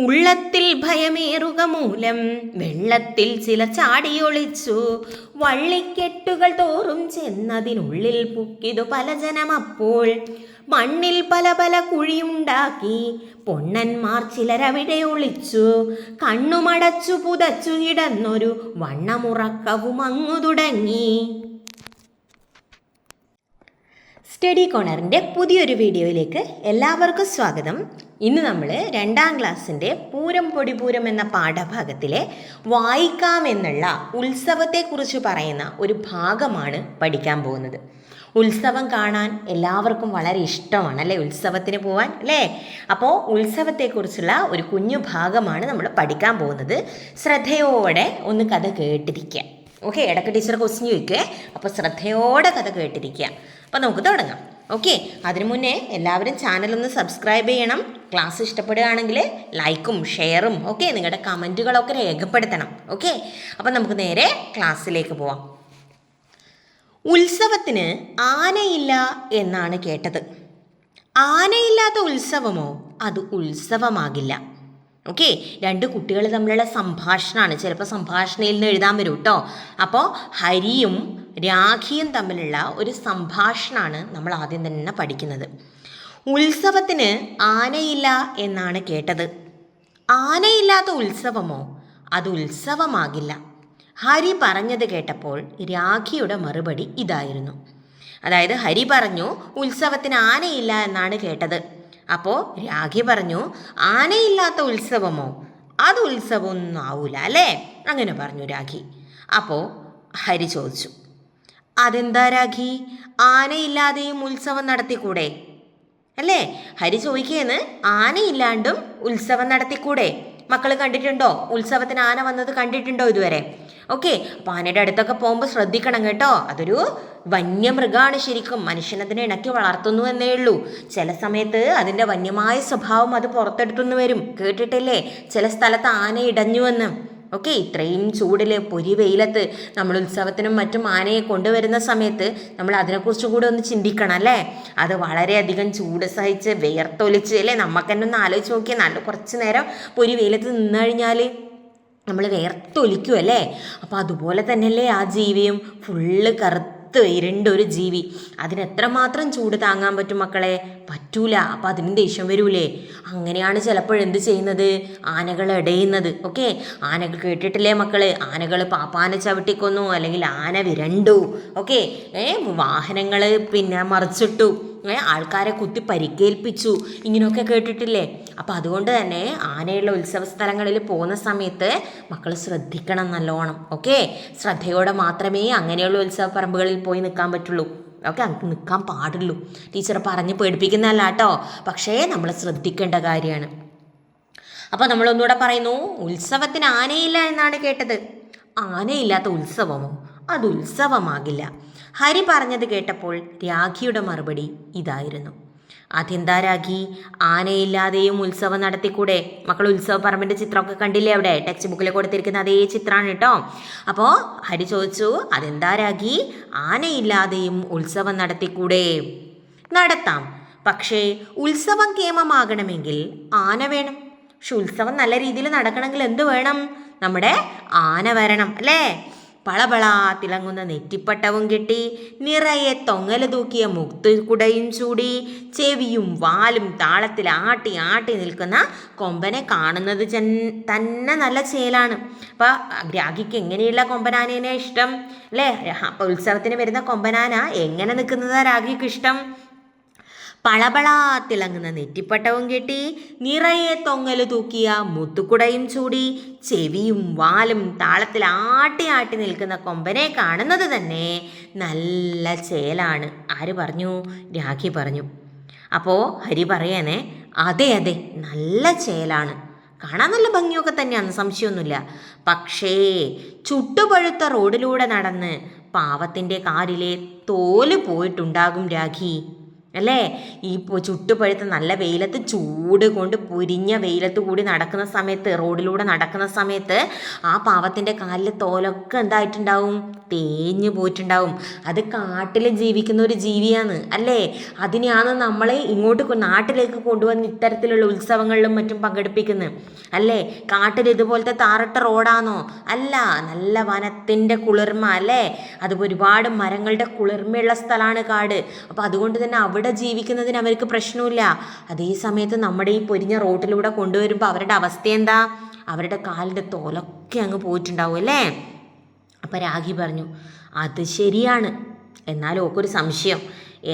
ഉള്ളത്തിൽ ഭയമേറുക മൂലം വെള്ളത്തിൽ ചില ചാടിയൊളിച്ചു. വള്ളിക്കെട്ടുകൾ തോറും ചെന്നതിനുള്ളിൽ പുക്കിതു പല ജനമപ്പോൾ. മണ്ണിൽ പല പല കുഴിയുണ്ടാക്കി പൊണ്ണന്മാർ ചിലരവിടെ ഒളിച്ചു. കണ്ണുമടച്ചു പുതച്ചു കിടന്നൊരു വണ്ണമുറക്കവും അങ്ങു തുടങ്ങി. സ്റ്റഡി കോർണറിൻ്റെ പുതിയൊരു വീഡിയോയിലേക്ക് എല്ലാവർക്കും സ്വാഗതം. ഇന്ന് നമ്മൾ 2ാം ക്ലാസ്സിൻ്റെ പൂരം പൊടിപൂരം എന്ന പാഠഭാഗത്തിലെ വായിക്കാമെന്നുള്ള ഉത്സവത്തെക്കുറിച്ച് പറയുന്ന ഒരു ഭാഗമാണ് പഠിക്കാൻ പോകുന്നത്. ഉത്സവം കാണാൻ എല്ലാവർക്കും വളരെ ഇഷ്ടമാണ് അല്ലേ, ഉത്സവത്തിന് പോവാൻ അല്ലേ. അപ്പോൾ ഉത്സവത്തെക്കുറിച്ചുള്ള ഒരു കുഞ്ഞു ഭാഗമാണ് നമ്മൾ പഠിക്കാൻ പോകുന്നത്. ശ്രദ്ധയോടെ ഒന്ന് കഥ കേട്ടിരിക്കുക. ഓക്കെ, ഇടയ്ക്ക് ടീച്ചർ ക്വസ്റ്റ്യൻ ചോദിക്കുക, അപ്പോൾ ശ്രദ്ധയോടെ കഥ കേട്ടിരിക്കുക. അപ്പോൾ നമുക്ക് തുടങ്ങാം. ഓക്കെ, അതിനു മുന്നേ എല്ലാവരും ചാനലൊന്ന് സബ്സ്ക്രൈബ് ചെയ്യണം. ക്ലാസ് ഇഷ്ടപ്പെടുകയാണെങ്കിൽ ലൈക്കും ഷെയറും ഒക്കെ നിങ്ങളുടെ കമൻറ്റുകളൊക്കെ രേഖപ്പെടുത്തണം. ഓക്കെ, അപ്പം നമുക്ക് നേരെ ക്ലാസ്സിലേക്ക് പോവാം. ഉത്സവത്തിന് ആനയില്ല എന്നാണ് കേട്ടത്. ആനയില്ലാത്ത ഉത്സവമോ? അത് ഉത്സവമാകില്ല. ഓക്കെ, 2 കുട്ടികൾ തമ്മിലുള്ള സംഭാഷണമാണ്. ചിലപ്പോൾ സംഭാഷണയിൽ നിന്ന് എഴുതാൻ വരും കേട്ടോ. അപ്പോൾ ഹരിയും രാഖിയും തമ്മിലുള്ള ഒരു സംഭാഷണമാണ് നമ്മൾ ആദ്യം തന്നെ പഠിക്കുന്നത്. ഉത്സവത്തിന് ആനയില്ല എന്നാണ് കേട്ടത്. ആനയില്ലാത്ത ഉത്സവമോ? അത് ഉത്സവമാകില്ല. ഹരി പറഞ്ഞത് കേട്ടപ്പോൾ രാഖിയുടെ മറുപടി ഇതായിരുന്നു. അതായത് ഹരി പറഞ്ഞു ഉത്സവത്തിന് ആനയില്ല എന്നാണ് കേട്ടത്. അപ്പോൾ രാഖി പറഞ്ഞു ആനയില്ലാത്ത ഉത്സവമോ? അത് ഉത്സവമൊന്നും ആവൂല അല്ലേ, അങ്ങനെ പറഞ്ഞു രാഖി. അപ്പോൾ ഹരി ചോദിച്ചു, അതെന്താ രാഖി, ആനയില്ലാതെയും ഉത്സവം നടത്തിക്കൂടെ അല്ലേ? ഹരി ചോദിക്കുകയെന്ന്, ആനയില്ലാണ്ടും ഉത്സവം നടത്തിക്കൂടെ? മക്കൾ കണ്ടിട്ടുണ്ടോ? ഉത്സവത്തിന് ആന വന്നത് കണ്ടിട്ടുണ്ടോ ഇതുവരെ? ഓക്കെ, അപ്പോൾ ആനയുടെ അടുത്തൊക്കെ പോകുമ്പോൾ ശ്രദ്ധിക്കണം കേട്ടോ. അതൊരു വന്യമൃഗമാണ്. ശരിക്കും മനുഷ്യനതിനെ ഇണക്കി വളർത്തുന്നു എന്നേ ഉള്ളൂ. ചില സമയത്ത് അതിൻ്റെ വന്യമായ സ്വഭാവം അത് പുറത്തെടുത്തുനിന്ന് വരും. കേട്ടിട്ടില്ലേ ചില സ്ഥലത്ത് ആന ഇടഞ്ഞുവെന്ന്? ഓക്കെ, ഇത്രയും ചൂടിൽ പൊരി വെയിലത്ത് നമ്മൾ ഉത്സവത്തിനും മറ്റും ആനയെ കൊണ്ടുവരുന്ന സമയത്ത് നമ്മൾ അതിനെക്കുറിച്ചും കൂടെ ഒന്ന് ചിന്തിക്കണം അല്ലേ. അത് വളരെയധികം ചൂട് സഹിച്ച് വിയർത്തൊലിച്ച് അല്ലേ, നമുക്ക് തന്നെ ഒന്ന് ആലോചിച്ച് നോക്കിയാൽ നല്ല കുറച്ച് നേരം പൊരി വെയിലത്ത് നിന്ന് കഴിഞ്ഞാൽ നമ്മൾ വിയർത്തൊലിക്കും അല്ലേ. അപ്പോൾ അതുപോലെ തന്നെയല്ലേ ആ ജീവിയും, ഫുള്ള് കറുത്ത് ഇരുണ്ടൊരു ജീവി. അതിനെത്രമാത്രം ചൂട് താങ്ങാൻ പറ്റും മക്കളെ? പറ്റൂല. അപ്പോൾ അതിന് ദേഷ്യം വരൂലേ? അങ്ങനെയാണ് ചിലപ്പോൾ എന്ത് ചെയ്യുന്നത്, ആനകൾ ഇടയുന്നത്. ഓക്കെ, ആനകൾ കേട്ടിട്ടില്ലേ മക്കള്, ആനകൾ പാപ്പാന ചവിട്ടിക്കൊന്നു, അല്ലെങ്കിൽ ആന വിരണ്ടു. ഓക്കെ, വാഹനങ്ങൾ പിന്നെ മറിച്ചിട്ടു, ആൾക്കാരെ കുത്തി പരിക്കേൽപ്പിച്ചു, ഇങ്ങനെയൊക്കെ കേട്ടിട്ടില്ലേ? അപ്പം അതുകൊണ്ട് തന്നെ ആനയുള്ള ഉത്സവ സ്ഥലങ്ങളിൽ പോകുന്ന സമയത്ത് മക്കൾ ശ്രദ്ധിക്കണം നല്ലോണം. ഓക്കെ, ശ്രദ്ധയോടെ മാത്രമേ അങ്ങനെയുള്ള ഉത്സവ പറമ്പുകളിൽ പോയി നിൽക്കാൻ പറ്റുള്ളൂ. ഓക്കെ, നിൽക്കാൻ പാടുള്ളൂ. ടീച്ചർ പറഞ്ഞ് പേടിപ്പിക്കുന്നതല്ല കേട്ടോ, പക്ഷേ നമ്മൾ ശ്രദ്ധിക്കേണ്ട കാര്യമാണ്. അപ്പോൾ നമ്മളൊന്നുകൂടെ പറയുന്നു, ഉത്സവത്തിന് ആനയില്ല എന്നാണ് കേട്ടത്. ആനയില്ലാത്ത ഉത്സവമോ? അത് ഉത്സവമാകില്ല. ഹരി പറഞ്ഞത് കേട്ടപ്പോൾ രാഖിയുടെ മറുപടി ഇതായിരുന്നു. അതെന്താ രാഖി, ആനയില്ലാതെയും ഉത്സവം നടത്തിക്കൂടെ? മക്കൾ ഉത്സവ പറമ്പിൻ്റെ ചിത്രമൊക്കെ കണ്ടില്ലേ അവിടെ? ടെക്സ്റ്റ് ബുക്കിൽ കൊടുത്തിരിക്കുന്ന അതേ ചിത്രമാണ് കേട്ടോ. അപ്പോൾ ഹരി ചോദിച്ചു, അതെന്താ രാഖി, ആനയില്ലാതെയും ഉത്സവം നടത്തിക്കൂടെ? നടത്താം, പക്ഷേ ഉത്സവം കേമമാകണമെങ്കിൽ ആന വേണം. പക്ഷെ ഉത്സവം നല്ല രീതിയിൽ നടക്കണമെങ്കിൽ എന്ത് വേണം? നമ്മുടെ ആന വരണം അല്ലേ. പളപളാ തിളങ്ങുന്ന നെറ്റിപ്പട്ടവും കെട്ടി, നിറയെ തൊങ്ങല് തൂക്കിയ മുത്തുകുടയും ചൂടി, ചെവിയും വാലും താളത്തിൽ ആട്ടി ആട്ടി നിൽക്കുന്ന കൊമ്പനെ കാണുന്നത് തന്നെ നല്ല ചേലാണ്. അപ്പം രാഖിക്ക് എങ്ങനെയുള്ള കൊമ്പനാനേനെ ഇഷ്ടം അല്ലേ? അപ്പം ഉത്സവത്തിന് വരുന്ന കൊമ്പനാന എങ്ങനെ നിൽക്കുന്നതാ രാഖിക്ക് ഇഷ്ടം? പളപളാ തിളങ്ങുന്ന നെറ്റിപ്പട്ടവും കെട്ടി, നിറയെ തൊങ്ങല് തൂക്കിയ മുത്തുക്കുടയും ചൂടി, ചെവിയും വാലും താളത്തിൽ ആട്ടി ആട്ടി നിൽക്കുന്ന കൊമ്പനെ കാണുന്നത് തന്നെ നല്ല ചേലാണ്. ആര് പറഞ്ഞു? രാഖി പറഞ്ഞു. അപ്പോൾ ഹരി പറയാനേ, അതെ അതെ, നല്ല ചേലാണ്, കാണാൻ നല്ല ഭംഗിയൊക്കെ തന്നെയാണ്, സംശയമൊന്നുമില്ല. പക്ഷേ ചുട്ടുപഴുത്ത റോഡിലൂടെ നടന്ന് പാവത്തിൻ്റെ കാലിലെ തോല് പോയിട്ടുണ്ടാകും രാഖി. അല്ലേ? ഈ ചുട്ടുപഴുത്ത നല്ല വെയിലത്ത് ചൂട് കൊണ്ട് പൊരിഞ്ഞ വെയിലത്ത് കൂടി നടക്കുന്ന സമയത്ത്, റോഡിലൂടെ നടക്കുന്ന സമയത്ത് ആ പാവത്തിൻ്റെ കാലിൽ തോലൊക്കെ എന്തായിട്ടുണ്ടാവും? തേഞ്ഞു പോയിട്ടുണ്ടാവും. അത് കാട്ടിൽ ജീവിക്കുന്ന ഒരു ജീവിയാണ് അല്ലേ? അതിനെയാണ് നമ്മൾ ഇങ്ങോട്ട് നാട്ടിലേക്ക് കൊണ്ടുവന്ന് ഇത്തരത്തിലുള്ള ഉത്സവങ്ങളിലും മറ്റും പങ്കെടുപ്പിക്കുന്നത് അല്ലേ? കാട്ടിൽ ഇതുപോലത്തെ താറിട്ട റോഡാണോ? അല്ല, നല്ല വനത്തിൻ്റെ കുളിർമ അല്ലേ? അത് ഒരുപാട് മരങ്ങളുടെ കുളിർമയുള്ള സ്ഥലമാണ് കാട്. അപ്പോൾ അതുകൊണ്ട് തന്നെ അവിടെ ജീവിക്കുന്നതിന് അവർക്ക് പ്രശ്നമില്ല. അതേ സമയത്ത് നമ്മുടെ ഈ പൊരിഞ്ഞ റോട്ടിലൂടെ കൊണ്ടുവരുമ്പോൾ അവരുടെ അവസ്ഥ എന്താ? അവരുടെ കാലിൻ്റെ തോലൊക്കെ അങ്ങ് പോയിട്ടുണ്ടാവും അല്ലേ? അപ്പം രാഖി പറഞ്ഞു, അത് ശരിയാണ്. എന്നാലും ഒക്കെ ഒരു സംശയം,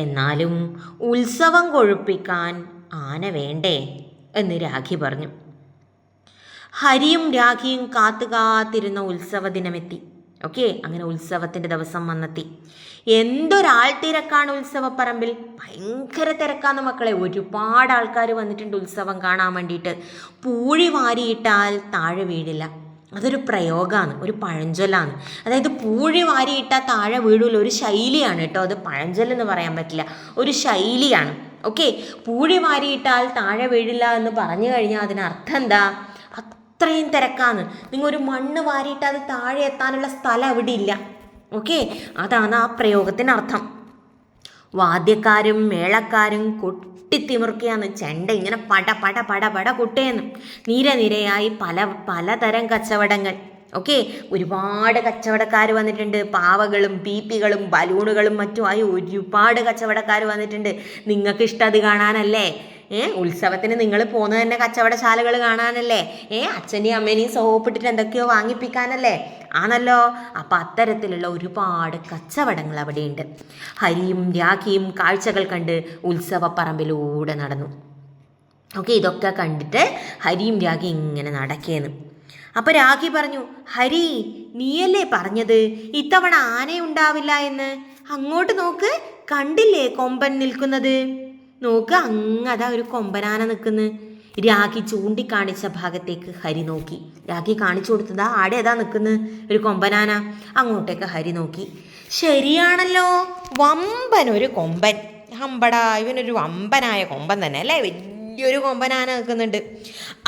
എന്നാലും ഉത്സവം കൊഴുപ്പിക്കാൻ ആന വേണ്ടേ എന്ന് രാഖി പറഞ്ഞു. ഹരിയും രാഖിയും കാത്തിരുന്ന ഉത്സവ ദിനമെത്തി. ഓക്കെ, അങ്ങനെ ഉത്സവത്തിൻ്റെ ദിവസം വന്നെത്തി. എന്തൊരാൾ തിരക്കാണ് ഉത്സവപ്പറമ്പിൽ. ഭയങ്കര തിരക്കാന്ന് മക്കളെ. ഒരുപാട് ആൾക്കാർ വന്നിട്ടുണ്ട് ഉത്സവം കാണാൻ വേണ്ടിയിട്ട്. പൂഴി വാരിയിട്ടാൽ താഴെ വീഴില്ല. അതൊരു പ്രയോഗമാണ്, ഒരു പഴഞ്ചൊല്ലാണ്. അതായത് പൂഴി വാരിയിട്ടാൽ താഴെ വീഴില്ല, ഒരു ശൈലിയാണ് കേട്ടോ. അത് പഴഞ്ചൊല്ലെന്ന് പറയാൻ പറ്റില്ല, ഒരു ശൈലിയാണ്. ഓക്കെ, പൂഴി വാരിയിട്ടാൽ താഴെ വീഴില്ല എന്ന് പറഞ്ഞു കഴിഞ്ഞാൽ അതിനർത്ഥം എന്താ? അത്രയും തിരക്കാണ്. നിങ്ങൾ ഒരു മണ്ണ് വാരിയിട്ട് അത് താഴെ എത്താനുള്ള സ്ഥലം അവിടെ ഇല്ല. ഓക്കെ, അതാണ് ആ പ്രയോഗത്തിനർത്ഥം. വാദ്യക്കാരും മേളക്കാരും കൊട്ടിത്തിമിർക്കുകയാണ്. ചെണ്ട ഇങ്ങനെ പട പട പട പട കൊട്ടേന്ന്. നിരയായി പലതരം കച്ചവടങ്ങൾ. ഓക്കെ, ഒരുപാട് കച്ചവടക്കാർ വന്നിട്ടുണ്ട്. പാവകളും പീപ്പികളും ബലൂണുകളും മറ്റുമായി ഒരുപാട് കച്ചവടക്കാർ വന്നിട്ടുണ്ട്. നിങ്ങൾക്ക് ഇഷ്ടം അത് കാണാനല്ലേ? ഉത്സവത്തിന് നിങ്ങൾ പോകുന്നത് തന്നെ കച്ചവടശാലകൾ കാണാനല്ലേ? അച്ഛനെയും അമ്മേനെയും സോപ്പിട്ടിട്ട് എന്തൊക്കെയോ വാങ്ങിപ്പിക്കാനല്ലേ? ആണല്ലോ. അപ്പം അത്തരത്തിലുള്ള ഒരുപാട് കച്ചവടങ്ങൾ അവിടെയുണ്ട്. ഹരിയും രാഖിയും കാഴ്ചകൾ കണ്ട് ഉത്സവപ്പറമ്പിലൂടെ നടന്നു. ഓക്കെ, ഇതൊക്കെ കണ്ടിട്ട് ഹരിയും രാഖി ഇങ്ങനെ നടക്കേന്ന്. അപ്പം രാഖി പറഞ്ഞു, ഹരി, നീയല്ലേ പറഞ്ഞത് ഇത്തവണ ആനയുണ്ടാവില്ല എന്ന്? അങ്ങോട്ട് നോക്ക്, കണ്ടില്ലേ കൊമ്പൻ നിൽക്കുന്നത്? നോക്ക്, അങ്ങതാ ഒരു കൊമ്പനാന നിൽക്കുന്നു. രാഖി ചൂണ്ടിക്കാണിച്ച ഭാഗത്തേക്ക് ഹരി നോക്കി. രാഖി കാണിച്ചു കൊടുത്തതാ ആടെ ഏതാ നിൽക്കുന്നത്? ഒരു കൊമ്പനാന. അങ്ങോട്ടേക്ക് ഹരി നോക്കി. ശരിയാണല്ലോ, വമ്പനൊരു കൊമ്പൻ. ഹമ്പടാ, ഇവനൊരു വമ്പനായ കൊമ്പൻ തന്നെ അല്ലേ? വലിയൊരു കൊമ്പനാന നിൽക്കുന്നുണ്ട്.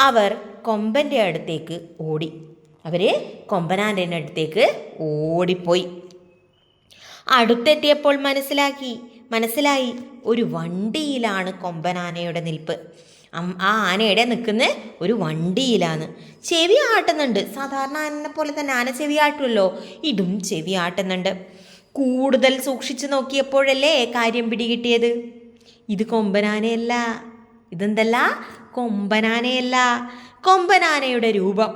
അവർ കൊമ്പൻ്റെ അടുത്തേക്ക് ഓടി. കൊമ്പനാൻ്റെ അടുത്തേക്ക് ഓടിപ്പോയി. അടുത്തെത്തിയപ്പോൾ മനസ്സിലായി ഒരു വണ്ടിയിലാണ് കൊമ്പനാനയുടെ നിൽപ്പ്. ആ ആനയുടെ നിൽക്കുന്ന ഒരു വണ്ടിയിലാണ്. ചെവി ആട്ടുന്നുണ്ട്. സാധാരണ ആനനെ പോലെ തന്നെ ആന ചെവി ആട്ടുമല്ലോ, ഇതും ചെവി ആട്ടുന്നുണ്ട്. കൂടുതൽ സൂക്ഷിച്ചു നോക്കിയപ്പോഴല്ലേ കാര്യം പിടികിട്ടിയത്. ഇത് കൊമ്പനാനയല്ല. ഇതെന്തല്ല? കൊമ്പനാനയല്ല. കൊമ്പനാനയുടെ രൂപം,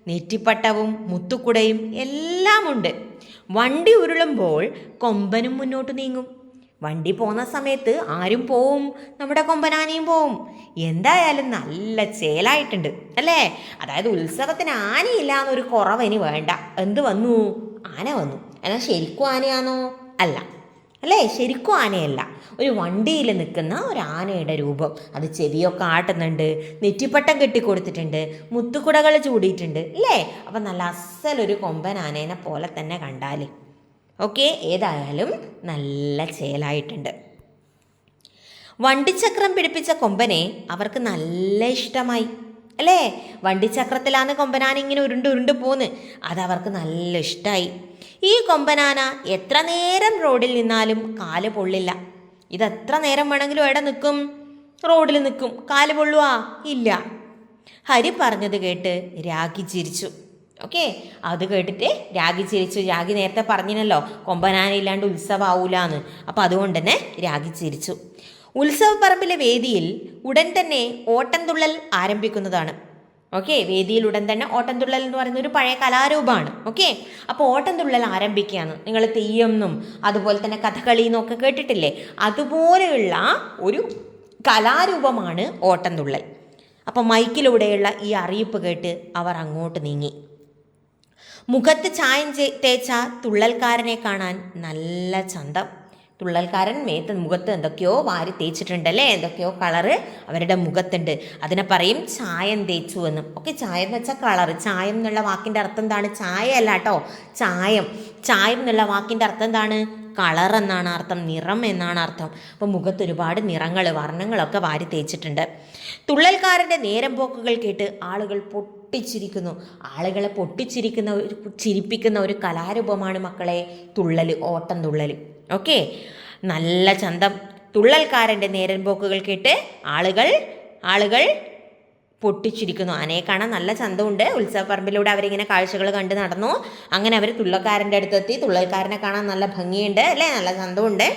നെറ്റിപ്പട്ടവും മുത്തുക്കുടയും എല്ലാം ഉണ്ട്. വണ്ടി ഉരുളുമ്പോൾ കൊമ്പനും മുന്നോട്ട് നീങ്ങും. വണ്ടി പോകുന്ന സമയത്ത് ആരും പോവും? നമ്മുടെ കൊമ്പനാനയും പോവും. എന്തായാലും നല്ല ചേലായിട്ടുണ്ട് അല്ലേ? അതായത് ഉത്സവത്തിന് ആനയില്ല എന്നൊരു കുറവിന് വേണ്ട. എന്ത് വന്നു? ആന വന്നു. എന്നാൽ ശരിക്കും ആനയാണോ? അല്ല അല്ലേ? ശരിക്കും ആനയല്ല. ഒരു വണ്ടിയിൽ നിൽക്കുന്ന ഒരു ആനയുടെ രൂപം. അത് ചെവിയൊക്കെ ആട്ടുന്നുണ്ട്, നെറ്റിപ്പട്ടം കെട്ടിക്കൊടുത്തിട്ടുണ്ട്, മുത്തുകുടകൾ ചൂടിയിട്ടുണ്ട് അല്ലേ? അപ്പം നല്ല അസലൊരു കൊമ്പൻ ആനേനെ പോലെ തന്നെ കണ്ടാൽ. ഓക്കെ, ഏതായാലും നല്ല ചേലായിട്ടുണ്ട്. വണ്ടിച്ചക്രം പിടിപ്പിച്ച കൊമ്പനെ അവർക്ക് നല്ല ഇഷ്ടമായി അല്ലേ? വണ്ടിച്ചക്രത്തിലാണ് കൊമ്പനാന ഇങ്ങനെ ഉരുണ്ട് പോന്ന്. അതവർക്ക് നല്ല ഇഷ്ടമായി. ഈ കൊമ്പനാന എത്ര നേരം റോഡിൽ നിന്നാലും കാല് പൊള്ളില്ല. ഇതെത്ര നേരം വേണമെങ്കിലും എവിടെ നിൽക്കും? റോഡിൽ നിൽക്കും. കാല് പൊള്ളുവാ? ഇല്ല. ഹരി പറഞ്ഞത് കേട്ട് രാഖി ചിരിച്ചു. ഓക്കെ, അത് കേട്ടിട്ട് രാഖി ചിരിച്ചു. രാഖി നേരത്തെ പറഞ്ഞിനല്ലോ കൊമ്പനാന ഇല്ലാണ്ട് ഉത്സവമാവൂലാന്ന്. അപ്പം അതുകൊണ്ട് തന്നെ രാഖി ചിരിച്ചു. ഉത്സവപ്പറമ്പിലെ വേദിയിൽ ഉടൻ തന്നെ ഓട്ടംതുള്ളൽ ആരംഭിക്കുന്നതാണ്. ഓക്കെ, വേദിയിൽ ഉടൻ തന്നെ ഓട്ടംതുള്ളൽ എന്ന് പറയുന്ന ഒരു പഴയ കലാരൂപമാണ്. ഓക്കെ, അപ്പോൾ ഓട്ടംതുള്ളൽ ആരംഭിക്കുകയാണ്. നിങ്ങൾ തെയ്യം എന്നും അതുപോലെ തന്നെ കഥകളി എന്നൊക്കെ കേട്ടിട്ടില്ലേ? അതുപോലെയുള്ള ഒരു കലാരൂപമാണ് ഓട്ടംതുള്ളൽ. അപ്പം മൈക്കിലൂടെയുള്ള ഈ അറിയിപ്പ് കേട്ട് അവർ അങ്ങോട്ട് നീങ്ങി. മുഖത്ത് ചായം തേച്ച തുള്ളൽക്കാരനെ കാണാൻ നല്ല ചന്തം. തുള്ളൽക്കാരൻ മുഖത്ത് എന്തൊക്കെയോ വാരി തേച്ചിട്ടുണ്ടല്ലേ, എന്തൊക്കെയോ കളറ് അവരുടെ മുഖത്തുണ്ട്. അതിനെ പറയും ചായം തേച്ചു എന്നും. ഓക്കെ, ചായം എന്ന് വെച്ചാൽ കളറ്. ചായം എന്നുള്ള വാക്കിൻ്റെ അർത്ഥം എന്താണ്? ചായ അല്ല കേട്ടോ, ചായം. ചായം എന്നുള്ള വാക്കിൻ്റെ അർത്ഥം എന്താണ്? കളർ എന്നാണ് അർത്ഥം, നിറം എന്നാണ് അർത്ഥം. അപ്പോൾ മുഖത്ത് ഒരുപാട് നിറങ്ങൾ, വർണ്ണങ്ങളൊക്കെ വാരി തേച്ചിട്ടുണ്ട്. തുള്ളൽക്കാരൻ്റെ നേരം പോക്കുകൾ കേട്ട് ആളുകൾ പൊട്ടിച്ചിരിക്കുന്നു. ആളുകളെ ചിരിപ്പിക്കുന്ന ഒരു കലാരൂപമാണ് മക്കളെ തുള്ളൽ, ഓട്ടം തുള്ളൽ. ഓക്കെ, നല്ല ചന്തം. തുള്ളൽക്കാരൻ്റെ നേരം പോക്കുകൾ കേട്ട് ആളുകൾ പൊട്ടിച്ചിരിക്കുന്നു. ആനയെ കാണാൻ നല്ല ചന്തമുണ്ട്. ഉത്സവപ്പറമ്പിലൂടെ അവരിങ്ങനെ കാഴ്ചകൾ കണ്ട് നടന്നു. അങ്ങനെ അവർ തുള്ളൽക്കാരൻ്റെ അടുത്തെത്തി. തുള്ളൽക്കാരനെ കാണാൻ നല്ല ഭംഗിയുണ്ട് അല്ലേ, നല്ല ചന്തമുണ്ട്.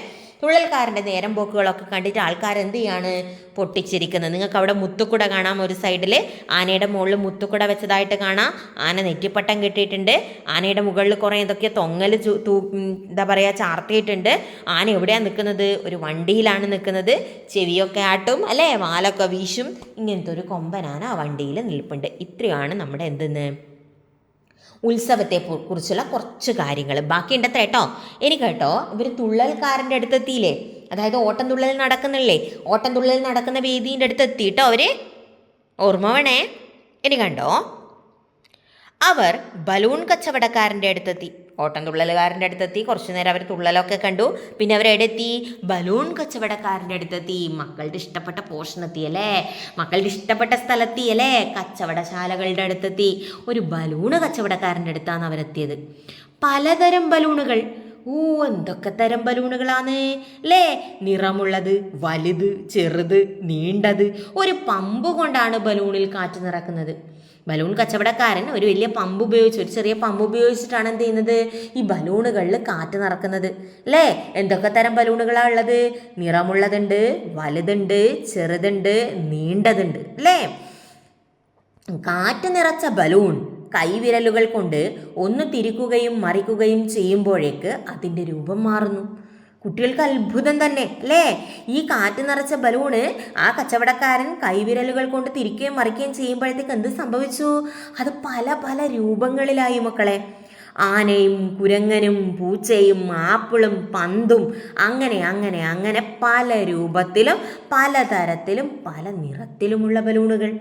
തുള്ളൽക്കാരൻ്റെ നേരം പോക്കുകളൊക്കെ കണ്ടിട്ട് ആൾക്കാർ എന്ത് ചെയ്യാണ്? പൊട്ടിച്ചിരിക്കുന്നത്. നിങ്ങൾക്ക് അവിടെ മുത്തുക്കുട കാണാം, ഒരു സൈഡിൽ ആനയുടെ മുകളിൽ മുത്തുക്കുട വെച്ചതായിട്ട് കാണാം. ആന നെറ്റിപ്പട്ടം കെട്ടിയിട്ടുണ്ട്. ആനയുടെ മുകളിൽ കുറേ എന്തൊക്കെയോ തൊങ്ങൽ എന്താ പറയുക ചാർത്തിയിട്ടുണ്ട്. ആന എവിടെയാണ് നിൽക്കുന്നത്? ഒരു വണ്ടിയിലാണ് നിൽക്കുന്നത്. ചെവിയൊക്കെ ആട്ടും അല്ലേ, വാലൊക്കെ വീശും. ഇങ്ങനത്തെ ഒരു കൊമ്പനാന ആ വണ്ടിയിൽ നിൽപ്പുണ്ട്. ഇത്രയാണ് നമ്മുടെ എന്തെന്ന് ഉത്സവത്തെ കുറിച്ചുള്ള കുറച്ച് കാര്യങ്ങൾ. ബാക്കിയുണ്ട് കേട്ടോ. ഇനി കേട്ടോ, ഇവർ തുള്ളൽക്കാരൻ്റെ അടുത്തെത്തിയില്ലേ, അതായത് ഓട്ടം തുള്ളൽ നടക്കുന്നില്ലേ, ഓട്ടം തുള്ളൽ നടക്കുന്ന വേദീൻ്റെ അടുത്ത് എത്തിയിട്ടോ അവർ. ഓർമ്മ വേണേ. ഇനി കണ്ടോ, അവർ ബലൂൺ കച്ചവടക്കാരൻ്റെ അടുത്തെത്തി. ഓട്ടം തുള്ളലുകാരൻ്റെ അടുത്തെത്തി. കുറച്ചു നേരം അവർ തുള്ളലൊക്കെ കണ്ടു. പിന്നെ അവരെവിടെത്തി? ബലൂൺ കച്ചവടക്കാരൻ്റെ അടുത്തെത്തി. മക്കളുടെ ഇഷ്ടപ്പെട്ട പോർഷൻ എത്തിയല്ലേ, മക്കളുടെ ഇഷ്ടപ്പെട്ട സ്ഥലത്തിയല്ലേ, കച്ചവടശാലകളുടെ അടുത്തെത്തി. ഒരു ബലൂണ് കച്ചവടക്കാരൻ്റെ അടുത്താണ് അവരെത്തിയത്. പലതരം ബലൂണുകൾ. എന്തൊക്കെ തരം ബലൂണുകളാണ് അല്ലേ, നിറമുള്ളത്, വലുത്, ചെറുത്, നീണ്ടത്. ഒരു പമ്പ് കൊണ്ടാണ് ബലൂണിൽ കാറ്റ് നിറക്കുന്നത്. ബലൂൺ കച്ചവടക്കാരൻ ഒരു വലിയ പമ്പ് ഉപയോഗിച്ച്, ഒരു ചെറിയ പമ്പ് ഉപയോഗിച്ചിട്ടാണ് എന്ത് ചെയ്യുന്നത്? ഈ ബലൂണുകളിൽ കാറ്റ് നിറക്കുന്നത് അല്ലേ. എന്തൊക്കെ തരം ബലൂണുകളാണ് ഉള്ളത്? നിറമുള്ളതുണ്ട്, വലുതുണ്ട്, ചെറുതുണ്ട്, നീണ്ടതുണ്ട് അല്ലേ. കാറ്റ് നിറച്ച ബലൂൺ കൈവിരലുകൾ കൊണ്ട് ഒന്ന് തിരിക്കുകയും മറിക്കുകയും ചെയ്യുമ്പോഴേക്ക് അതിൻ്റെ രൂപം മാറുന്നു. കുട്ടികൾക്ക് അത്ഭുതം തന്നെ അല്ലേ. ഈ കാറ്റ് നിറച്ച ബലൂണ് ആ കച്ചവടക്കാരൻ കൈവിരലുകൾ കൊണ്ട് തിരിക്കുകയും മറിക്കുകയും ചെയ്യുമ്പോഴത്തേക്ക് എന്ത് സംഭവിച്ചു? അത് പല പല രൂപങ്ങളിലായി മക്കളെ. ആനയും കുരങ്ങനും പൂച്ചയും ആപ്പിളും പന്തും അങ്ങനെ അങ്ങനെ അങ്ങനെ പല രൂപത്തിലും പലതരത്തിലും പല നിറത്തിലുമുള്ള ബലൂണുകൾ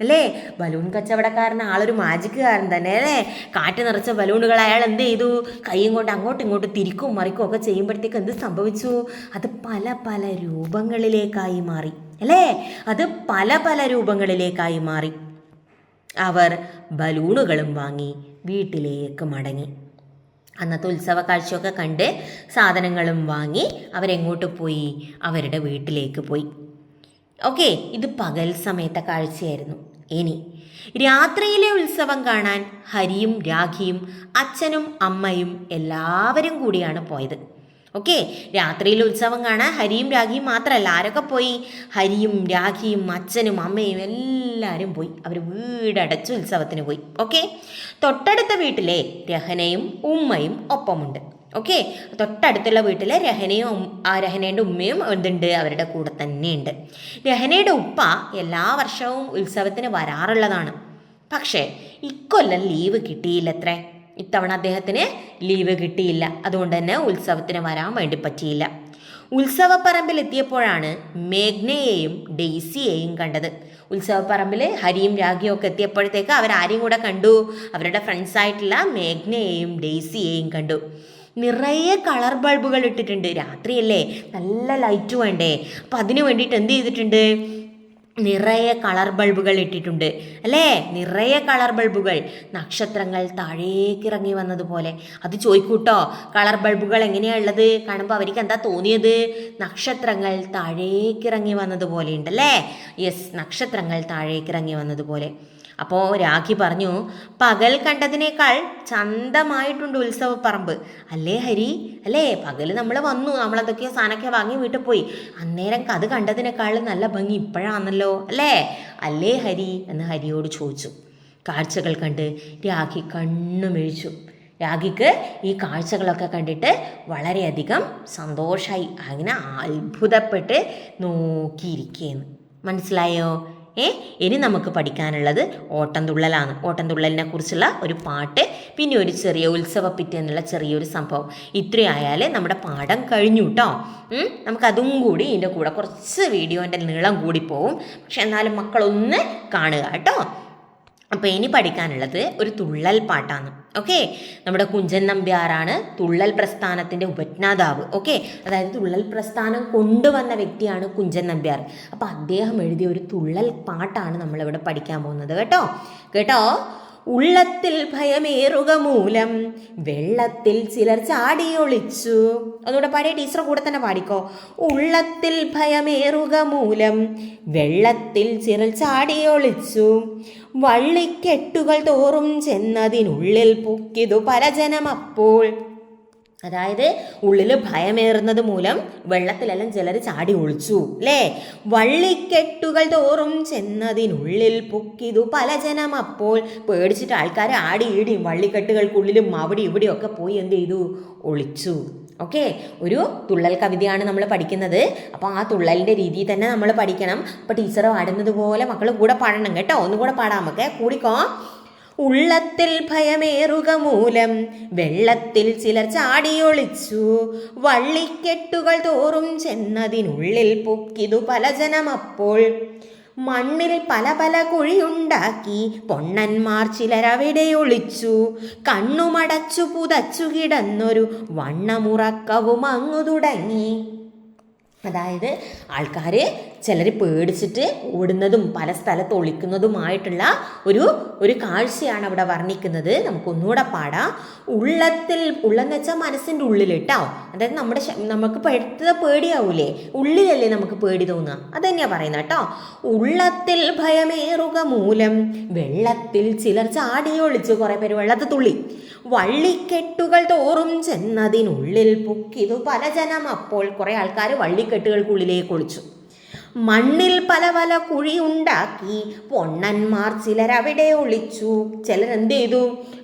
അല്ലേ. ബലൂൺ കച്ചവടക്കാരൻ ആളൊരു മാജിക്കുകാരൻ തന്നെ അല്ലേ. കാറ്റ് നിറച്ച ബലൂണുകൾ അയാൾ എന്ത് ചെയ്തു? കൈയും കൊണ്ട് അങ്ങോട്ടും ഇങ്ങോട്ടും തിരിക്കും മറിക്കും ഒക്കെ ചെയ്യുമ്പോഴത്തേക്ക് എന്ത് സംഭവിച്ചു? അത് പല പല രൂപങ്ങളിലേക്കായി മാറി അല്ലേ. അത് പല പല രൂപങ്ങളിലേക്കായി മാറി. അവർ ബലൂണുകളും വാങ്ങി വീട്ടിലേക്ക് മടങ്ങി. അന്നത്തെ ഉത്സവ കാഴ്ചയൊക്കെ കണ്ട് സാധനങ്ങളും വാങ്ങി അവരെങ്ങോട്ട് പോയി? അവരുടെ വീട്ടിലേക്ക് പോയി. ഓക്കെ, ഇത് പകൽ സമയത്തെ കാഴ്ചയായിരുന്നു. ഇനി രാത്രിയിലെ ഉത്സവം കാണാൻ ഹരിയും രാഖിയും അച്ഛനും അമ്മയും എല്ലാവരും കൂടിയാണ് പോയത്. ഓക്കെ, രാത്രിയിൽ ഉത്സവം കാണാൻ ഹരിയും രാഖിയും മാത്രമല്ല, ആരൊക്കെ പോയി? ഹരിയും രാഖിയും അച്ഛനും അമ്മയും എല്ലാവരും പോയി. അവർ വീടടച്ച് ഉത്സവത്തിന് പോയി. ഓക്കെ, തൊട്ടടുത്ത വീട്ടിലെ രഹനയും ഉമ്മയും ഒപ്പമുണ്ട്. ഓക്കെ, തൊട്ടടുത്തുള്ള വീട്ടിലെ രഹനയുടെ ഉമ്മയും എന്തുണ്ട്? അവരുടെ കൂടെ തന്നെയുണ്ട്. രഹനയുടെ ഉപ്പ എല്ലാ വർഷവും ഉത്സവത്തിന് വരാറുള്ളതാണ്. പക്ഷേ ഇക്കൊല്ലം ലീവ് കിട്ടിയില്ലത്രേ. ഇത്തവണ അദ്ദേഹത്തിന് ലീവ് കിട്ടിയില്ല. അതുകൊണ്ട് തന്നെ ഉത്സവത്തിന് വരാൻ വേണ്ടി പറ്റിയില്ല. ഉത്സവപ്പറമ്പിൽ എത്തിയപ്പോഴാണ് മേഘ്നയെയും ഡെയ്സിയെയും കണ്ടത്. ഉത്സവപ്പറമ്പിൽ ഹരിയും രാഖിയും ഒക്കെ എത്തിയപ്പോഴത്തേക്ക് അവരാരെയും കൂടെ കണ്ടു? അവരുടെ ഫ്രണ്ട്സായിട്ടുള്ള മേഘ്നയെയും ഡെയ്സിയെയും കണ്ടു. നിറയെ കളർ ബൾബുകൾ ഇട്ടിട്ടുണ്ട്. രാത്രിയല്ലേ, നല്ല ലൈറ്റ് വേണ്ടേ. അപ്പം അതിന് വേണ്ടിയിട്ട് എന്ത് ചെയ്തിട്ടുണ്ട്? നിറയെ കളർ ബൾബുകൾ ഇട്ടിട്ടുണ്ട് അല്ലേ. നിറയെ കളർ ബൾബുകൾ, നക്ഷത്രങ്ങൾ താഴേക്കിറങ്ങി വന്നതുപോലെ. അത് ചോദിക്കൂട്ടോ, കളർ ബൾബുകൾ എങ്ങനെയാണ് ഉള്ളത്? കാണുമ്പോൾ അവർക്ക് എന്താ തോന്നിയത്? നക്ഷത്രങ്ങൾ താഴേക്കിറങ്ങി വന്നതുപോലെ ഉണ്ടല്ലേ. യെസ്, നക്ഷത്രങ്ങൾ താഴേക്കിറങ്ങി വന്നതുപോലെ. അപ്പോൾ രാഖി പറഞ്ഞു, പകൽ കണ്ടതിനേക്കാൾ ചന്തമായിട്ടുണ്ട് ഉത്സവപ്പറമ്പ് അല്ലേ ഹരി അല്ലേ. പകൽ നമ്മൾ വന്നു, നമ്മളെന്തൊക്കെയോ സാധനമൊക്കെ വാങ്ങി വീട്ടിൽ പോയി. അന്നേരം അത് കണ്ടതിനേക്കാൾ നല്ല ഭംഗി ഇപ്പോഴാണല്ലോ അല്ലേ, അല്ലേ ഹരി എന്ന് ഹരിയോട് ചോദിച്ചു. കാഴ്ചകൾ കണ്ട് രാഖി കണ്ണുമിഴിച്ചു. രാഖിക്ക് ഈ കാഴ്ചകളൊക്കെ കണ്ടിട്ട് വളരെയധികം സന്തോഷമായി. അങ്ങനെ അത്ഭുതപ്പെട്ട് നോക്കിയിരിക്കുകയെന്ന്. മനസ്സിലായോ? ഇനി നമുക്ക് പഠിക്കാനുള്ളത് ഓട്ടംതുള്ളലാണ്. ഓട്ടംതുള്ളലിനെ കുറിച്ചുള്ള ഒരു പാട്ട്, പിന്നെ ഒരു ചെറിയ ഉത്സവപ്പിറ്റ് എന്നുള്ള ചെറിയൊരു സംഭവം. ഇത്രയായാൽ നമ്മുടെ പാഠം കഴിഞ്ഞു കേട്ടോ. നമുക്കതും കൂടി ഇതിൻ്റെ കൂടെ കുറച്ച് വീഡിയോൻ്റെ നീളം കൂടി പോവും. പക്ഷെ എന്നാലും മക്കളൊന്ന് കാണുക കേട്ടോ. അപ്പോൾ ഇനി പഠിക്കാനുള്ളത് ഒരു തുള്ളൽ പാട്ടാണ്. ഓക്കെ, നമ്മുടെ കുഞ്ചൻ നമ്പ്യാരാണ് തുള്ളൽ പ്രസ്ഥാനത്തിൻ്റെ ഉപജ്ഞാതാവ്. ഓക്കെ, അതായത് തുള്ളൽ പ്രസ്ഥാനം കൊണ്ടുവന്ന വ്യക്തിയാണ് കുഞ്ചൻ നമ്പ്യാർ. അപ്പോൾ അദ്ദേഹം എഴുതിയ ഒരു തുള്ളൽ പാട്ടാണ് നമ്മളിവിടെ പഠിക്കാൻ പോകുന്നത് കേട്ടോ. കേട്ടോ, ഉള്ളത്തിൽ ഭയമേറുക മൂലം വെള്ളത്തിൽ ചിലർ ചാടിയൊളിച്ചു. അതുകൂടെ പാടിയ ടീച്ചറെ കൂടെ തന്നെ പാടിക്കോ. ഉള്ളത്തിൽ ഭയമേറുക മൂലം വെള്ളത്തിൽ ചിലർ ചാടിയൊളിച്ചു, വള്ളിക്കെട്ടുകൾ തോറും ചെന്നതിനുള്ളിൽ പൊക്കിതു പരജനമപ്പോൾ. അതായത് ഉള്ളിൽ ഭയമേറുന്നത് മൂലം വെള്ളത്തിലെല്ലാം ചിലർ ചാടി ഒളിച്ചു അല്ലേ. വള്ളിക്കെട്ടുകൾ തോറും ചെന്നതിനുള്ളിൽ പൊക്കിതു പലജനം അപ്പോൾ. പേടിച്ചിട്ട് ആൾക്കാർ ആടിയിടിയും വള്ളിക്കെട്ടുകൾക്കുള്ളിലും അവിടെ ഇവിടെയൊക്കെ പോയി എന്ത് ചെയ്തു, ഒളിച്ചു. ഓക്കെ, ഒരു തുള്ളൽ കവിതയാണ് നമ്മൾ പഠിക്കുന്നത്. അപ്പോൾ ആ തുള്ളലിൻ്റെ രീതിയിൽ തന്നെ നമ്മൾ പഠിക്കണം. അപ്പോൾ ടീച്ചർ പാടുന്നത് പോലെ മക്കൾ കൂടെ പാടണം കേട്ടോ. ഒന്നുകൂടെ പാടാം നമുക്ക്, കൂടിക്കോ. ഉള്ളത്തിൽ ഭയമേറുക മൂലം വെള്ളത്തിൽ ചിലർ ചാടിയൊളിച്ചു, വള്ളിക്കെട്ടുകൾ തോറും ചെന്നതിനുള്ളിൽ പൊക്കിതു പലജനമപ്പോൾ. മണ്ണിൽ പല പല കുഴിയുണ്ടാക്കി പൊണ്ണന്മാർ ചിലരവിടെ ഒളിച്ചു, കണ്ണുമടച്ചു പുതച്ചു കിടന്നൊരു വണ്ണമുറക്കവും അങ്ങു തുടങ്ങി. അതായത് ആൾക്കാർ ചിലർ പേടിച്ചിട്ട് ഓടുന്നതും പല സ്ഥലത്ത് ഒളിക്കുന്നതുമായിട്ടുള്ള ഒരു കാഴ്ചയാണ് അവിടെ വർണ്ണിക്കുന്നത്. നമുക്കൊന്നുകൂടെ പാടാം. ഉള്ളത്തിൽ, ഉള്ളെന്ന് വെച്ചാൽ മനസ്സിൻ്റെ ഉള്ളിൽ കേട്ടോ. അതായത് നമുക്ക് പെടുത്തത് പേടിയാവൂലേ, ഉള്ളിലല്ലേ നമുക്ക് പേടി തോന്നുക, അത് തന്നെയാണ് പറയുന്നത് കേട്ടോ. ഉള്ളത്തിൽ ഭയമേറുക മൂലം വെള്ളത്തിൽ ചിലർ ചാടിയൊളിച്ചു, കുറേ പേര് വെള്ളത്തിൽ തുള്ളി, വള്ളിക്കെട്ടുകൾ തോറും ചെന്നതിനുള്ളിൽ പൊക്കിതു പലജനം അപ്പോൾ. കുറേ ആൾക്കാർ വള്ളിക്കെട്ടുകൾക്കുള്ളിലേക്ക് ഒളിച്ചു. മണ്ണിൽ പല പല കുഴിയുണ്ടാക്കി പൊണ്ണന്മാർ ചിലരവിടെ ഒളിച്ചു. ചിലരെന്ത് ചെയ്തു,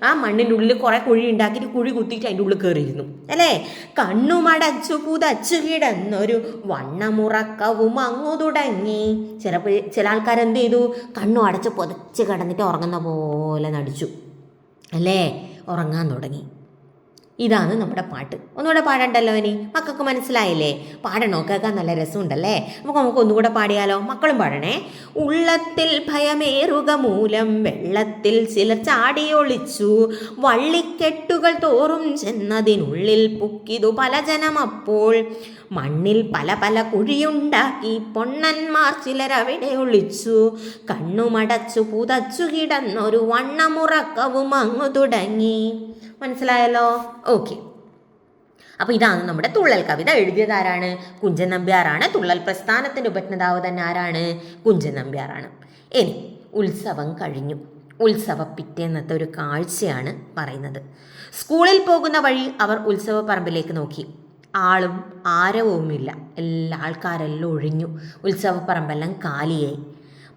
ആ മണ്ണിൻ്റെ ഉള്ളിൽ കുറേ കുഴി ഉണ്ടാക്കിയിട്ട് കുഴി കുത്തിയിട്ട് അതിൻ്റെ ഉള്ളിൽ കയറിയിരുന്നു അല്ലേ. കണ്ണുമടച്ചു പുതച്ചു കിടന്നൊരു വണ്ണമുറക്കവും അങ്ങു തുടങ്ങി. ചില ആൾക്കാരെന്ത് ചെയ്തു, കണ്ണു അടച്ച് പുതച്ച് കിടന്നിട്ട് ഉറങ്ങുന്ന പോലെ നടിച്ചു അല്ലേ, ഉറങ്ങാൻ തുടങ്ങി. ഇതാണ് നമ്മുടെ പാട്ട്. ഒന്നുകൂടെ പാടണ്ടല്ലോ ഇനി, മക്കൾക്ക് മനസ്സിലായില്ലേ? പാടണോ? കേൾക്കാൻ നല്ല രസമുണ്ടല്ലേ. നമുക്ക് ഒന്നുകൂടെ പാടിയാലോ? മക്കളും പാടണേ. ഉള്ളത്തിൽ ഭയമേറുക മൂലം വെള്ളത്തിൽ ചിലർ ചാടിയൊളിച്ചു, വള്ളിക്കെട്ടുകൾ തോറും ചെന്നതിനുള്ളിൽ പൊക്കിതു പലജനമപ്പോൾ. മണ്ണിൽ പല പല കുഴിയുണ്ടാക്കി പൊണ്ണന്മാർ ചിലരവിടെ ഒളിച്ചു, കണ്ണുമടച്ചു പുതച്ചു കിടന്നൊരു വണ്ണമുറക്കവും അങ്ങു തുടങ്ങി. മനസ്സിലായല്ലോ? ഓക്കെ, അപ്പോൾ ഇതാണ് നമ്മുടെ തുള്ളൽ കവിത. എഴുതിയത് ആരാണ്? കുഞ്ചൻ നമ്പ്യാരാണ്. തുള്ളൽ പ്രസ്ഥാനത്തിൻ്റെ ഉപജ്ഞാതാവ് തന്നെ ആരാണ്? കുഞ്ചൻ നമ്പ്യാരാണ്. ഇനി ഉത്സവം കഴിഞ്ഞു. ഉത്സവ പിറ്റേന്നത്തെ ഒരു കാഴ്ചയാണ് പറയുന്നത്. സ്കൂളിൽ പോകുന്ന വഴി അവർ ഉത്സവ പറമ്പിലേക്ക് നോക്കി. ആളും ആരവുമില്ല. ആൾക്കാരെല്ലാം ഒഴിഞ്ഞു. ഉത്സവപ്പറമ്പെല്ലാം കാലിയായി.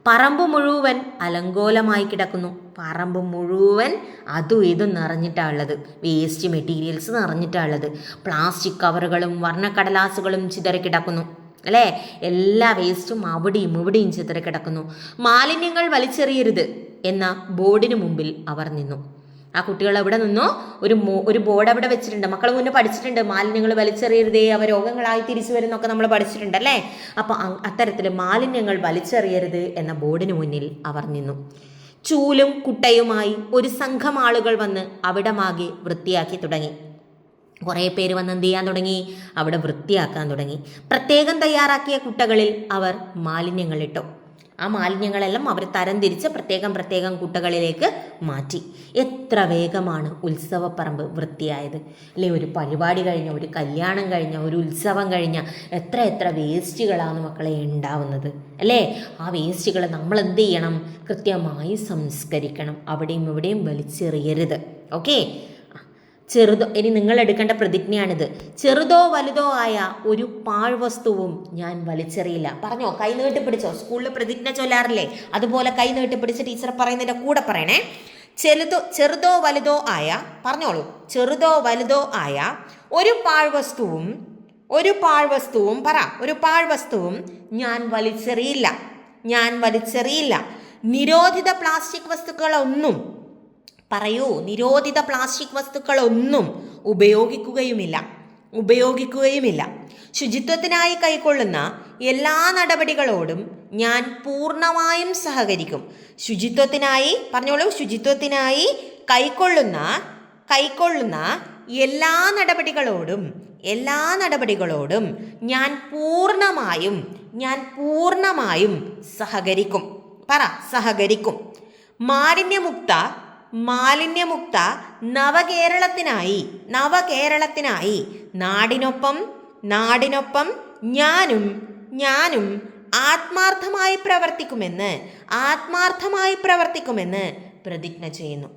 പറമ്പ് മുഴുവൻ അലങ്കോലമായി കിടക്കുന്നു. പറമ്പ് മുഴുവൻ അതും ഇതും നിറഞ്ഞിട്ടാണ് ഉള്ളത്. വേസ്റ്റ് മെറ്റീരിയൽസ് നിറഞ്ഞിട്ടാണ് ഉള്ളത്. പ്ലാസ്റ്റിക് കവറുകളും വർണ്ണക്കടലാസുകളും ചിതറിക്കിടക്കുന്നു അല്ലേ. എല്ലാ വേസ്റ്റും അവിടെയും ഇവിടെയും ചിതറിക്കിടക്കുന്നു. മാലിന്യങ്ങൾ വലിച്ചെറിയരുത് എന്ന ബോർഡിന് മുമ്പിൽ അവർ നിന്നു. ആ കുട്ടികൾ അവിടെ നിന്നോ ഒരു ബോർഡ് അവിടെ വെച്ചിട്ടുണ്ട്. മക്കൾ മുന്നേ പഠിച്ചിട്ടുണ്ട്, മാലിന്യങ്ങൾ വലിച്ചെറിയരുതേ, അവ രോഗങ്ങളായി തിരിച്ചു വരുന്നൊക്കെ നമ്മൾ പഠിച്ചിട്ടുണ്ടല്ലേ. അപ്പോൾ അത്തരത്തിൽ മാലിന്യങ്ങൾ വലിച്ചെറിയരുത് എന്ന ബോർഡിന് മുന്നിൽ അവർ നിന്നു. ചൂലും കുട്ടയുമായി ഒരു സംഘം ആളുകൾ വന്ന് അവിടമാകെ വൃത്തിയാക്കി തുടങ്ങി. കുറേ പേര് വന്ന് എന്ത് ചെയ്യാൻ തുടങ്ങി? അവിടെ വൃത്തിയാക്കാൻ തുടങ്ങി. പ്രത്യേകം തയ്യാറാക്കിയ കുട്ടകളിൽ അവർ മാലിന്യങ്ങളിട്ടു. ആ മാലിന്യങ്ങളെല്ലാം അവർ തരംതിരിച്ച് പ്രത്യേകം കുട്ടകളിലേക്ക് മാറ്റി. എത്ര വേഗമാണ് ഉത്സവപ്പറമ്പ് വൃത്തിയായത് അല്ലേ. ഒരു പരിപാടി കഴിഞ്ഞ, ഒരു കല്യാണം കഴിഞ്ഞ, ഒരു ഉത്സവം കഴിഞ്ഞ എത്ര വേസ്റ്റുകളാണ് മക്കളെ ഉണ്ടാവുന്നത് അല്ലേ. ആ വേസ്റ്റുകൾ നമ്മൾ എന്ത് ചെയ്യണം? കൃത്യമായി സംസ്കരിക്കണം. അവിടെയും ഇവിടെയും വലിച്ചെറിയരുത്. ഓക്കെ, ഇനി നിങ്ങൾ എടുക്കേണ്ട പ്രതിജ്ഞയാണിത്. ചെറുതോ വലുതോ ആയ ഒരു പാഴ്വസ്തുവും ഞാൻ വലിച്ചെറിയില്ല. പറഞ്ഞോ, കൈ നീട്ടി പിടിച്ചോ. സ്കൂളിൽ പ്രതിജ്ഞ ചൊല്ലാറില്ലേ, അതുപോലെ കൈ നീട്ടി പിടിച്ച് ടീച്ചർ പറയുന്നതിൻ്റെ കൂടെ പറയണേ. ചെറുതോ വലുതോ ആയ, പറഞ്ഞോളൂ, ചെറുതോ വലുതോ ആയ ഒരു പാഴ്വസ്തുവും ഞാൻ വലിച്ചെറിയില്ല. ഞാൻ വലിച്ചെറിയില്ല. നിരോധിത പ്ലാസ്റ്റിക് വസ്തുക്കളൊന്നും പറയൂ, നിരോധിത പ്ലാസ്റ്റിക് വസ്തുക്കളൊന്നും ഉപയോഗിക്കുകയുമില്ല. ശുചിത്വത്തിനായി കൈക്കൊള്ളുന്ന എല്ലാ നടപടികളോടും ഞാൻ പൂർണ്ണമായും സഹകരിക്കും. ശുചിത്വത്തിനായി കൈക്കൊള്ളുന്ന എല്ലാ നടപടികളോടും ഞാൻ പൂർണ്ണമായും സഹകരിക്കും. സഹകരിക്കും. മാലിന്യമുക്ത നവകേരളത്തിനായി നാടിനൊപ്പം ഞാനും ആത്മാർത്ഥമായി പ്രവർത്തിക്കുമെന്ന് പ്രതിജ്ഞ ചെയ്യുന്നു.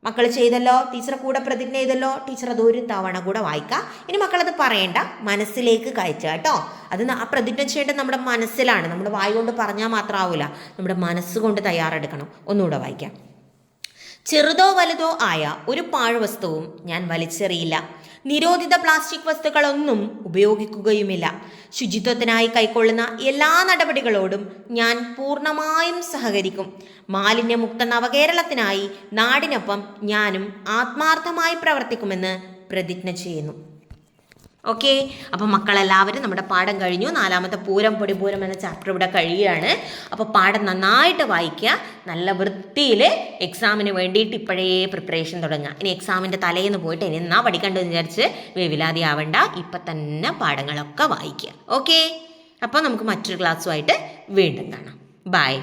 മക്കൾ ചെയ്തല്ലോ, ടീച്ചറെ കൂടെ പ്രതിജ്ഞ ചെയ്തല്ലോ. ടീച്ചർ അത് ഒരു തവണ കൂടെ വായിക്കാം. ഇനി മക്കളത് പറയണ്ട, മനസ്സിലേക്ക് കയറ്റുക കേട്ടോ. അത് ആ പ്രതിജ്ഞ ചെയ്യേണ്ടത് നമ്മുടെ മനസ്സിലാണ്. നമ്മുടെ വായ കൊണ്ട് പറഞ്ഞാൽ മാത്രമാവില്ല, നമ്മുടെ മനസ്സുകൊണ്ട് തയ്യാറെടുക്കണം. ഒന്നുകൂടെ വായിക്കാം. ചെറുതോ വലുതോ ആയ ഒരു പാഴ്വസ്തുവും ഞാൻ വലിച്ചെറിയില്ല. നിരോധിത പ്ലാസ്റ്റിക് വസ്തുക്കളൊന്നും ഉപയോഗിക്കുകയുമില്ല. ശുചിത്വത്തിനായി കൈക്കൊള്ളുന്ന എല്ലാ നടപടികളോടും ഞാൻ പൂർണ്ണമായും സഹകരിക്കും. മാലിന്യമുക്ത നവകേരളത്തിനായി നാടിനൊപ്പം ഞാനും ആത്മാർത്ഥമായി പ്രവർത്തിക്കുമെന്ന് പ്രതിജ്ഞ ചെയ്യുന്നു. ഓക്കെ, അപ്പം മക്കളെല്ലാവരും നമ്മുടെ പാഠം കഴിഞ്ഞു. 4ാമത്തെ പൂരം പൊടിപൂരം എന്ന ചാപ്റ്റർ ഇവിടെ കഴിയുകയാണ്. അപ്പോൾ പാഠം നന്നായിട്ട് വായിക്കുക. നല്ല വൃത്തിയിൽ എക്സാമിന് വേണ്ടിയിട്ട് ഇപ്പോഴേ പ്രിപ്പറേഷൻ തുടങ്ങുക. ഇനി എക്സാമിൻ്റെ തലേന്ന് പോയിട്ട് ഇനി എന്നാ പഠിക്കേണ്ടതെന്ന് വിചാരിച്ച് വേവിലാതി ആവണ്ട, ഇപ്പം തന്നെ പാഠങ്ങളൊക്കെ വായിക്കുക. ഓക്കെ, അപ്പോൾ നമുക്ക് മറ്റൊരു ക്ലാസ്സുമായിട്ട് വീണ്ടും കാണാം. ബൈ.